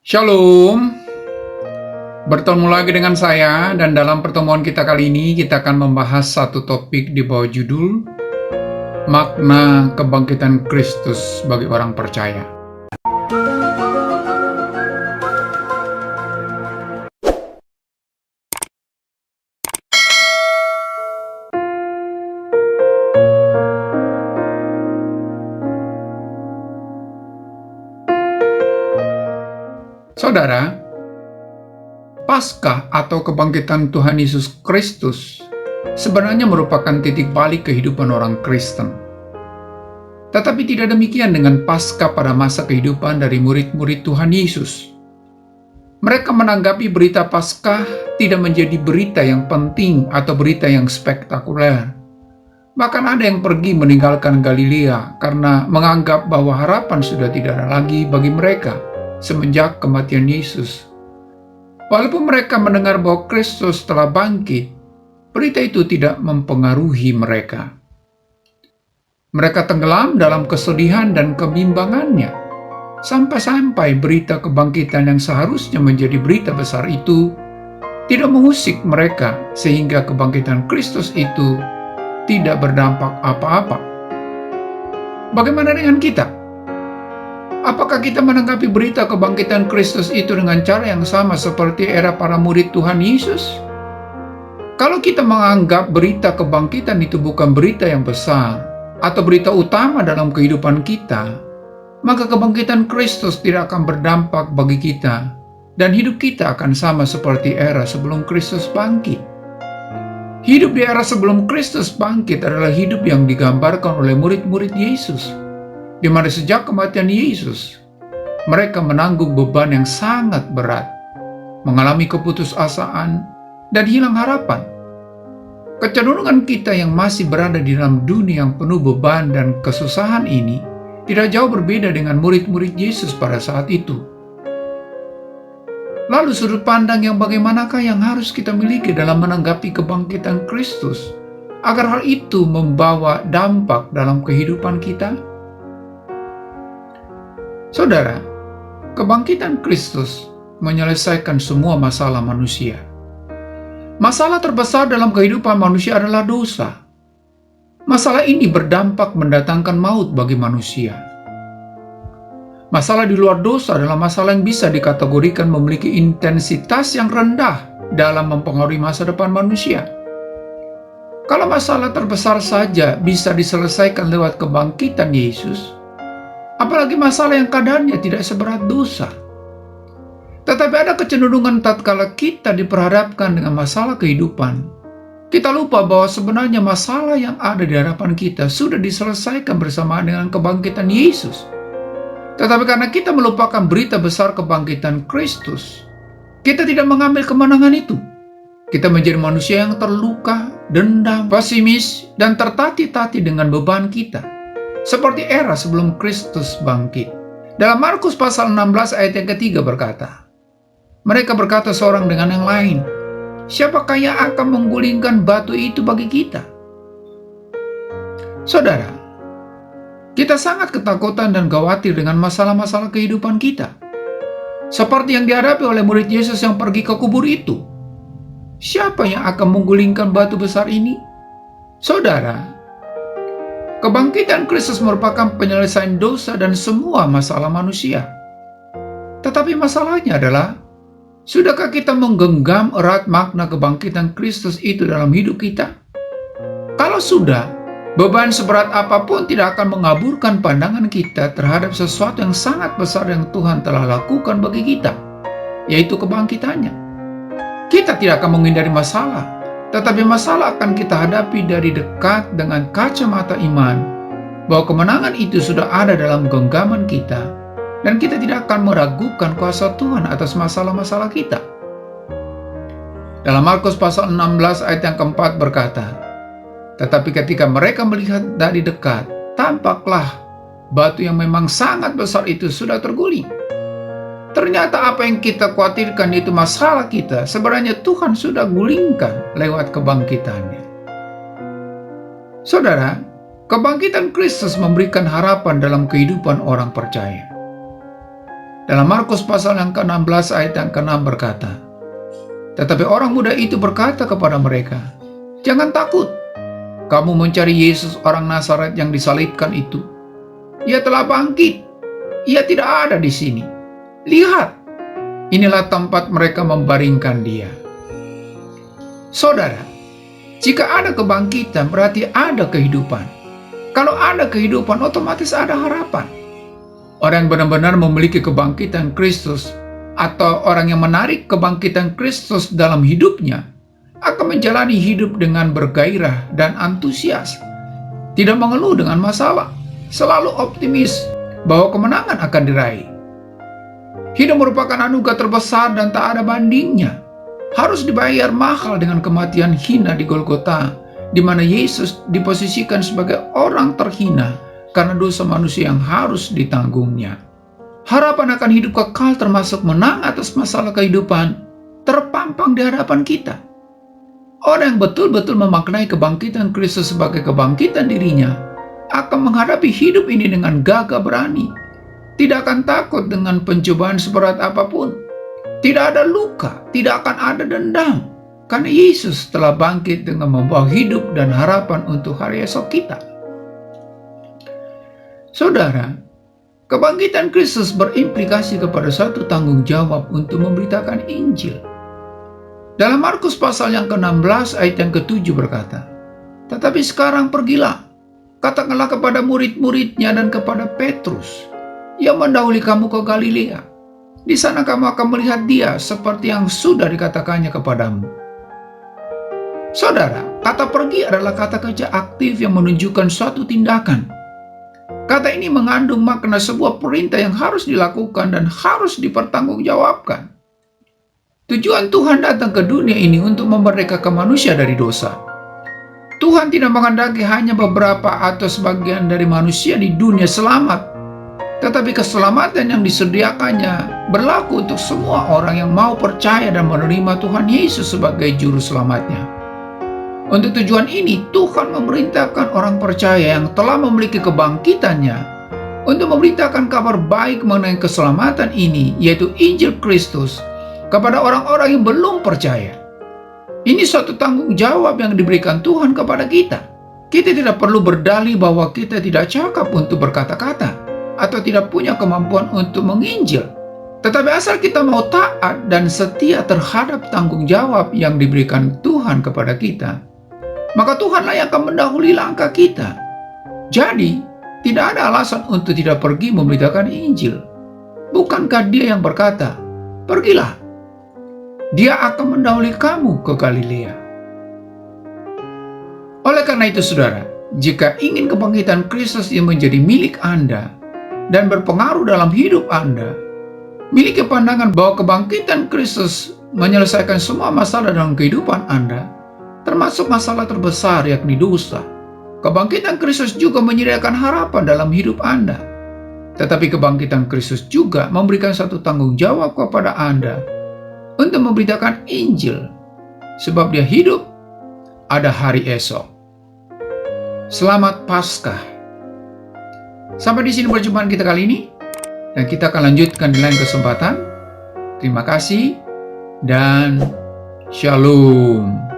Shalom, bertemu lagi dengan saya dan dalam pertemuan kita kali ini kita akan membahas satu topik di bawah judul Makna Kebangkitan Kristus bagi orang percaya. Saudara, Paskah atau kebangkitan Tuhan Yesus Kristus sebenarnya merupakan titik balik kehidupan orang Kristen. Tetapi tidak demikian dengan Paskah pada masa kehidupan dari murid-murid Tuhan Yesus. Mereka menanggapi berita Paskah tidak menjadi berita yang penting atau berita yang spektakuler. Bahkan ada yang pergi meninggalkan Galilea karena menganggap bahwa harapan sudah tidak ada lagi bagi mereka semenjak kematian Yesus. Walaupun mereka mendengar bahwa Kristus telah bangkit, berita itu tidak mempengaruhi mereka. Mereka tenggelam dalam kesedihan dan kebimbangannya, sampai-sampai berita kebangkitan yang seharusnya menjadi berita besar itu tidak mengusik mereka, sehingga kebangkitan Kristus itu tidak berdampak apa-apa. Bagaimana dengan kita? Apakah kita menanggapi berita kebangkitan Kristus itu dengan cara yang sama seperti era para murid Tuhan Yesus? Kalau kita menganggap berita kebangkitan itu bukan berita yang besar atau berita utama dalam kehidupan kita, maka kebangkitan Kristus tidak akan berdampak bagi kita dan hidup kita akan sama seperti era sebelum Kristus bangkit. Hidup di era sebelum Kristus bangkit adalah hidup yang digambarkan oleh murid-murid Yesus, di mana sejak kematian Yesus, mereka menanggung beban yang sangat berat, mengalami keputusasaan, dan hilang harapan. Kecenderungan kita yang masih berada di dalam dunia yang penuh beban dan kesusahan ini tidak jauh berbeda dengan murid-murid Yesus pada saat itu. Lalu sudut pandang yang bagaimanakah yang harus kita miliki dalam menanggapi kebangkitan Kristus, agar hal itu membawa dampak dalam kehidupan kita? Saudara, kebangkitan Kristus menyelesaikan semua masalah manusia. Masalah terbesar dalam kehidupan manusia adalah dosa. Masalah ini berdampak mendatangkan maut bagi manusia. Masalah di luar dosa adalah masalah yang bisa dikategorikan memiliki intensitas yang rendah dalam mempengaruhi masa depan manusia. Kalau masalah terbesar saja bisa diselesaikan lewat kebangkitan Yesus, apalagi masalah yang kadarnya tidak seberat dosa. Tetapi ada kecenderungan tatkala kita diperhadapkan dengan masalah kehidupan, kita lupa bahwa sebenarnya masalah yang ada di hadapan kita sudah diselesaikan bersamaan dengan kebangkitan Yesus. Tetapi karena kita melupakan berita besar kebangkitan Kristus, kita tidak mengambil kemenangan itu. Kita menjadi manusia yang terluka, dendam, pesimis, dan tertati-tati dengan beban kita, seperti era sebelum Kristus bangkit. Dalam Markus pasal 16 ayat yang ketiga berkata, mereka berkata seorang dengan yang lain, siapakah yang akan menggulingkan batu itu bagi kita? Saudara, kita sangat ketakutan dan khawatir dengan masalah-masalah kehidupan kita, seperti yang dihadapi oleh murid Yesus yang pergi ke kubur itu. Siapa yang akan menggulingkan batu besar ini? Saudara, kebangkitan Kristus merupakan penyelesaian dosa dan semua masalah manusia. Tetapi masalahnya adalah, sudahkah kita menggenggam erat makna kebangkitan Kristus itu dalam hidup kita? Kalau sudah, beban seberat apapun tidak akan mengaburkan pandangan kita terhadap sesuatu yang sangat besar yang Tuhan telah lakukan bagi kita, yaitu kebangkitannya. Kita tidak akan menghindari masalah, tetapi masalah akan kita hadapi dari dekat dengan kacamata iman, bahwa kemenangan itu sudah ada dalam genggaman kita, dan kita tidak akan meragukan kuasa Tuhan atas masalah-masalah kita. Dalam Markus pasal 16 ayat yang keempat berkata, tetapi ketika mereka melihat dari dekat, tampaklah batu yang memang sangat besar itu sudah terguling. Ternyata apa yang kita khawatirkan itu masalah kita, sebenarnya Tuhan sudah gulingkan lewat kebangkitannya. Saudara, kebangkitan Kristus memberikan harapan dalam kehidupan orang percaya. Dalam Markus pasal yang ke-16 ayat yang ke-6 berkata, "Tetapi orang muda itu berkata kepada mereka, 'Jangan takut, kamu mencari Yesus orang Nazaret yang disalibkan itu. Ia telah bangkit, ia tidak ada di sini. Lihat, inilah tempat mereka membaringkan dia.'" Saudara, jika ada kebangkitan berarti ada kehidupan. Kalau ada kehidupan, otomatis ada harapan. Orang yang benar-benar memiliki kebangkitan Kristus atau orang yang menarik kebangkitan Kristus dalam hidupnya akan menjalani hidup dengan bergairah dan antusias, tidak mengeluh dengan masalah, selalu optimis bahwa kemenangan akan diraih. Hidup merupakan anugerah terbesar dan tak ada bandingnya. Harus dibayar mahal dengan kematian hina di Golgota, di mana Yesus diposisikan sebagai orang terhina karena dosa manusia yang harus ditanggungnya. Harapan akan hidup kekal termasuk menang atas masalah kehidupan terpampang di hadapan kita. Orang yang betul-betul memaknai kebangkitan Kristus sebagai kebangkitan dirinya akan menghadapi hidup ini dengan gagah berani. Tidak akan takut dengan pencobaan seberat apapun. Tidak ada luka, tidak akan ada dendam. Karena Yesus telah bangkit dengan membawa hidup dan harapan untuk hari esok kita. Saudara, kebangkitan Kristus berimplikasi kepada satu tanggung jawab untuk memberitakan Injil. Dalam Markus pasal yang ke-16 ayat yang ke-7 berkata, "Tetapi sekarang pergilah, katakanlah kepada murid-muridnya dan kepada Petrus yang mendahului kamu ke Galilea. Di sana kamu akan melihat dia seperti yang sudah dikatakannya kepadamu." Saudara, kata pergi adalah kata kerja aktif yang menunjukkan suatu tindakan. Kata ini mengandung makna sebuah perintah yang harus dilakukan dan harus dipertanggungjawabkan. Tujuan Tuhan datang ke dunia ini untuk memerdekakan manusia dari dosa. Tuhan tidak menghendaki hanya beberapa atau sebagian dari manusia di dunia selamat, tetapi keselamatan yang disediakannya berlaku untuk semua orang yang mau percaya dan menerima Tuhan Yesus sebagai juru selamatnya. Untuk tujuan ini, Tuhan memerintahkan orang percaya yang telah memiliki kebangkitannya untuk memberitakan kabar baik mengenai keselamatan ini, yaitu Injil Kristus, kepada orang-orang yang belum percaya. Ini suatu tanggung jawab yang diberikan Tuhan kepada kita. Kita tidak perlu berdalih bahwa kita tidak cakap untuk berkata-kata atau tidak punya kemampuan untuk menginjil. Tetapi asal kita mau taat dan setia terhadap tanggung jawab yang diberikan Tuhan kepada kita, maka Tuhanlah yang akan mendahului langkah kita. Jadi, tidak ada alasan untuk tidak pergi memberitakan Injil. Bukankah Dia yang berkata, "Pergilah, Dia akan mendahului kamu ke Galilea"? Oleh karena itu, saudara, jika ingin kebangkitan Kristus yang menjadi milik Anda dan berpengaruh dalam hidup Anda, miliki pandangan bahwa kebangkitan Kristus menyelesaikan semua masalah dalam kehidupan Anda, termasuk masalah terbesar yakni dosa. Kebangkitan Kristus juga menyediakan harapan dalam hidup Anda. Tetapi kebangkitan Kristus juga memberikan satu tanggung jawab kepada Anda untuk memberitakan Injil, sebab Dia hidup, ada hari esok. Selamat Paskah. Sampai di sini perjumpaan kita kali ini, dan kita akan lanjutkan di lain kesempatan. Terima kasih dan Shalom.